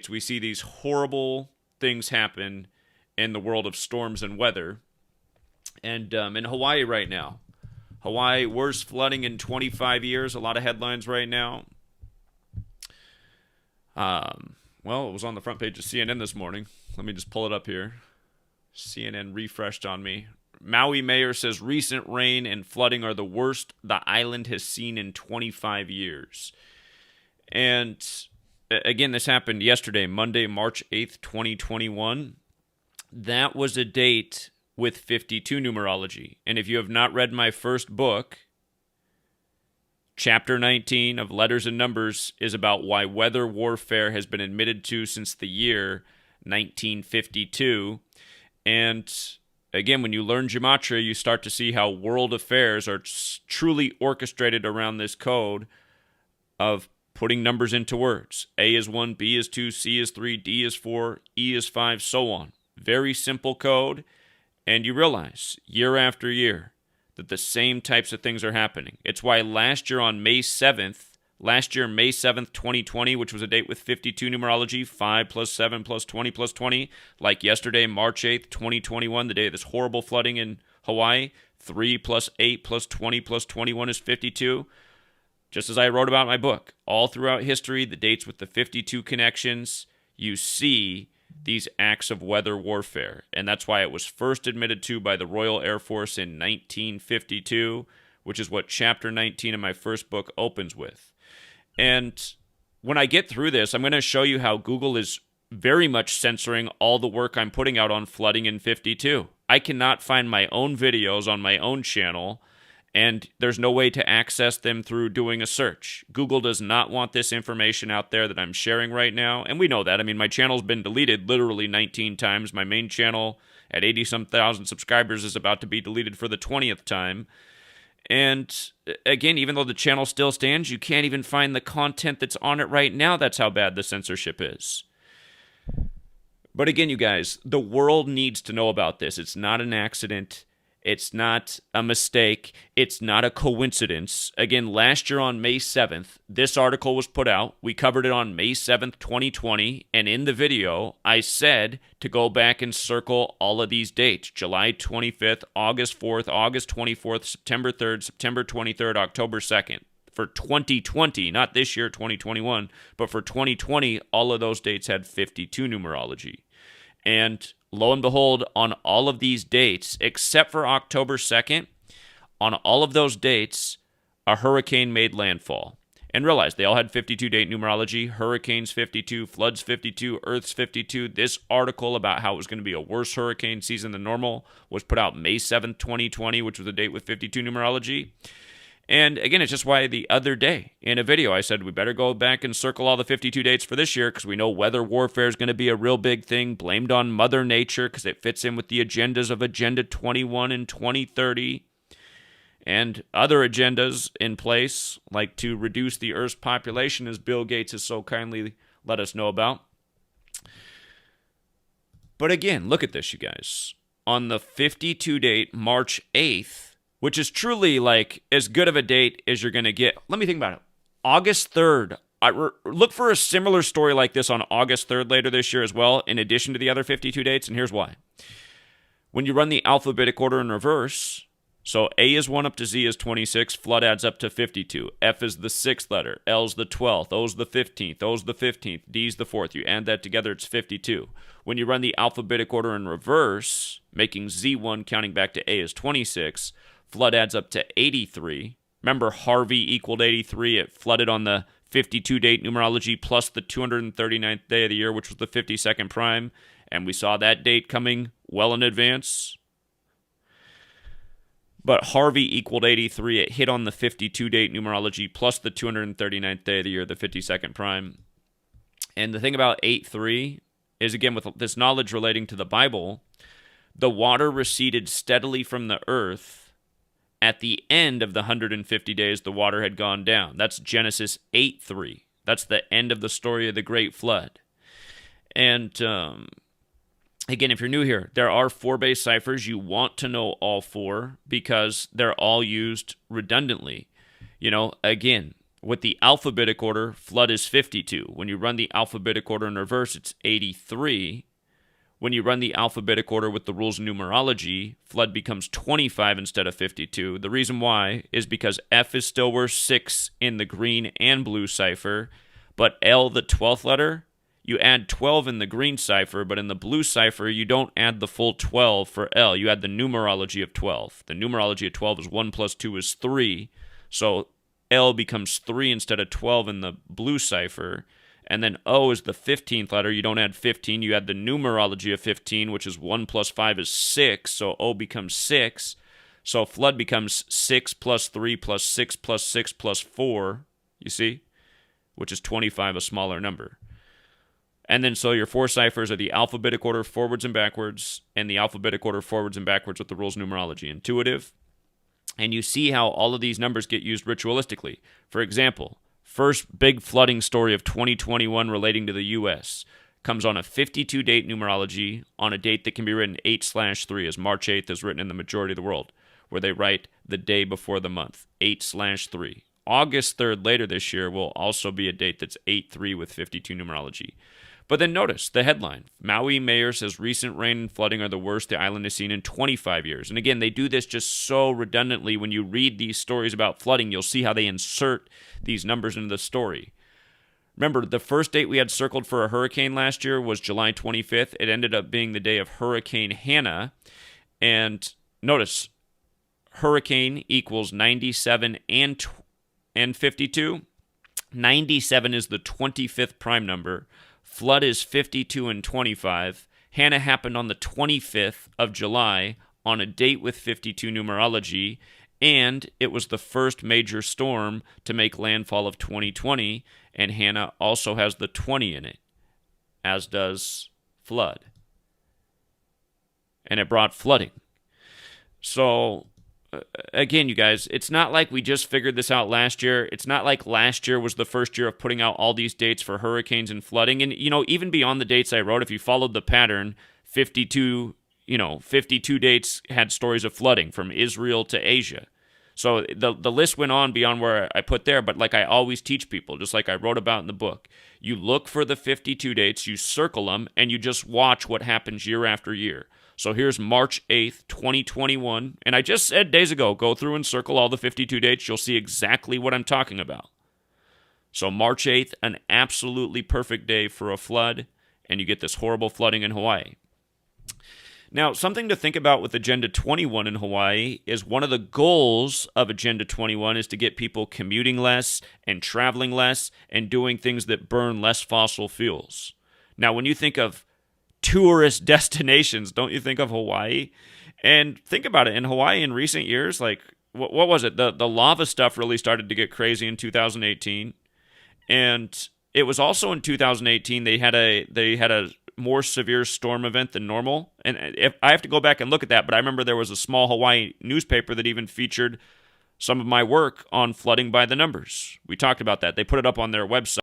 States, we see these horrible things happen in the world of storms and weather. And in Hawaii right now, Hawaii, worst flooding in 25 years. A lot of headlines right now. Well, it was on the front page of CNN this morning. Let me just pull it up here. CNN refreshed on me. Maui mayor says recent rain and flooding are the worst the island has seen in 25 years. And again, this happened yesterday, Monday, March 8th, 2021. That was a date with 52 numerology. And if you have not read my first book, Chapter 19 of Letters and Numbers is about why weather warfare has been admitted to since the year 1952. And again, when you learn Gematria, you start to see how world affairs are truly orchestrated around this code of putting numbers into words. A is 1, B is 2, C is 3, D is 4, E is 5, so on. Very simple code, and you realize year after year that the same types of things are happening. It's why last year, May 7th, 2020, which was a date with 52 numerology, 5 plus 7 plus 20 plus 20, like yesterday, March 8th, 2021, the day of this horrible flooding in Hawaii, 3 plus 8 plus 20 plus 21 is 52. Just as I wrote about in my book, all throughout history, the dates with the 52 connections, you see these acts of weather warfare. And that's why it was first admitted to by the Royal Air Force in 1952, which is what Chapter 19 of my first book opens with. And when I get through this, I'm going to show you how Google is very much censoring all the work I'm putting out on flooding in 52. I cannot find my own videos on my own channel, and there's no way to access them through doing a search. Google does not want this information out there that I'm sharing right now, and we know that. I mean, my channel's been deleted literally 19 times. My main channel at 80-some thousand subscribers is about to be deleted for the 20th time. And again, even though the channel still stands, you can't even find the content that's on it right now. That's how bad the censorship is. But again, you guys, the world needs to know about this. It's not an accident. It's not a mistake. It's not a coincidence. Again, last year on May 7th, this article was put out. We covered it on May 7th, 2020. And in the video, I said to go back and circle all of these dates. July 25th, August 4th, August 24th, September 3rd, September 23rd, October 2nd. For 2020, not this year, 2021, but for 2020, all of those dates had 52 numerology. And lo and behold, on all of these dates, except for October 2nd, on all of those dates, a hurricane made landfall. And realize they all had 52 date numerology, hurricanes 52, floods 52, earths 52. This article about how it was going to be a worse hurricane season than normal was put out May 7th, 2020, which was a date with 52 numerology. And again, it's just why the other day in a video I said we better go back and circle all the 52 dates for this year because we know weather warfare is going to be a real big thing, blamed on Mother Nature because it fits in with the agendas of Agenda 21 and 2030 and other agendas in place, like to reduce the Earth's population, as Bill Gates has so kindly let us know about. But again, look at this, you guys. On the 52 date, March 8th, which is truly like as good of a date as you're going to get. Let me think about it. August 3rd. Look for a similar story like this on August 3rd later this year as well, in addition to the other 52 dates, and here's why. When you run the alphabetic order in reverse, so A is 1 up to Z is 26, flood adds up to 52. F is the 6th letter, L's the 12th, O's the 15th, O's the 15th, D's the 4th. You add that together, it's 52. When you run the alphabetic order in reverse, making Z1 counting back to A is 26, flood adds up to 83. Remember, Harvey equaled 83. It flooded on the 52 date numerology plus the 239th day of the year, which was the 52nd prime. And we saw that date coming well in advance. But Harvey equaled 83. It hit on the 52 date numerology plus the 239th day of the year, the 52nd prime. And the thing about 8-3 is, again, with this knowledge relating to the Bible, the water receded steadily from the earth. At the end of the 150 days, the water had gone down. That's Genesis 8:3. That's the end of the story of the Great Flood. And again, if you're new here, there are 4 base ciphers. You want to know all 4 because they're all used redundantly. You know, again, With the alphabetic order, flood is 52. When you run the alphabetic order in reverse, it's 83. When you run the alphabetic order with the rules of numerology, flood becomes 25 instead of 52. The reason why is because F is still worth 6 in the green and blue cipher, but L, the 12th letter, you add 12 in the green cipher, but in the blue cipher, you don't add the full 12 for L. You add the numerology of 12. The numerology of 12 is 1 plus 2 is 3. So L becomes 3 instead of 12 in the blue cipher. And then O is the 15th letter. You don't add 15. You add the numerology of 15, which is 1 plus 5 is 6. So O becomes 6. So flood becomes 6 plus 3 plus 6 plus 6 plus 4, you see, which is 25, a smaller number. And then so your 4 ciphers are the alphabetic order forwards and backwards, and the alphabetic order forwards and backwards with the rules of numerology. Intuitive. And you see how all of these numbers get used ritualistically. For example, first big flooding story of 2021 relating to the U.S. comes on a 52-date numerology on a date that can be written 8/3, as March 8th is written in the majority of the world, where they write the day before the month, 8/3. August 3rd later this year will also be a date that's 8/3 with 52 numerology. But then notice the headline. Maui mayor says recent rain and flooding are the worst the island has seen in 25 years. And again, they do this just so redundantly. When you read these stories about flooding, you'll see how they insert these numbers into the story. Remember, the first date we had circled for a hurricane last year was July 25th. It ended up being the day of Hurricane Hannah. And notice, hurricane equals 97 and 52. 97 is the 25th prime number. Flood is 52 and 25. Hannah happened on the 25th of July on a date with 52 numerology, and it was the first major storm to make landfall of 2020, and Hannah also has the 20 in it, as does flood. And it brought flooding. So again, you guys, it's not like we just figured this out last year. It's not like last year was the first year of putting out all these dates for hurricanes and flooding. And, even beyond the dates I wrote, if you followed the pattern, 52 dates had stories of flooding from Israel to Asia. So the list went on beyond where I put there, but like I always teach people, just like I wrote about in the book, you look for the 52 dates, you circle them, and you just watch what happens year after year. So here's March 8th, 2021. And I just said days ago, go through and circle all the 52 dates. You'll see exactly what I'm talking about. So March 8th, an absolutely perfect day for a flood. And you get this horrible flooding in Hawaii. Now, something to think about with Agenda 21 in Hawaii is one of the goals of Agenda 21 is to get people commuting less and traveling less and doing things that burn less fossil fuels. Now, when you think of tourist destinations, don't you think of Hawaii? And think about it, in Hawaii in recent years, like what was it? The lava stuff really started to get crazy in 2018, and it was also in 2018 they had a more severe storm event than normal. And if I have to go back and look at that, but I remember there was a small Hawaii newspaper that even featured some of my work on flooding by the numbers. We talked about that. They put it up on their website.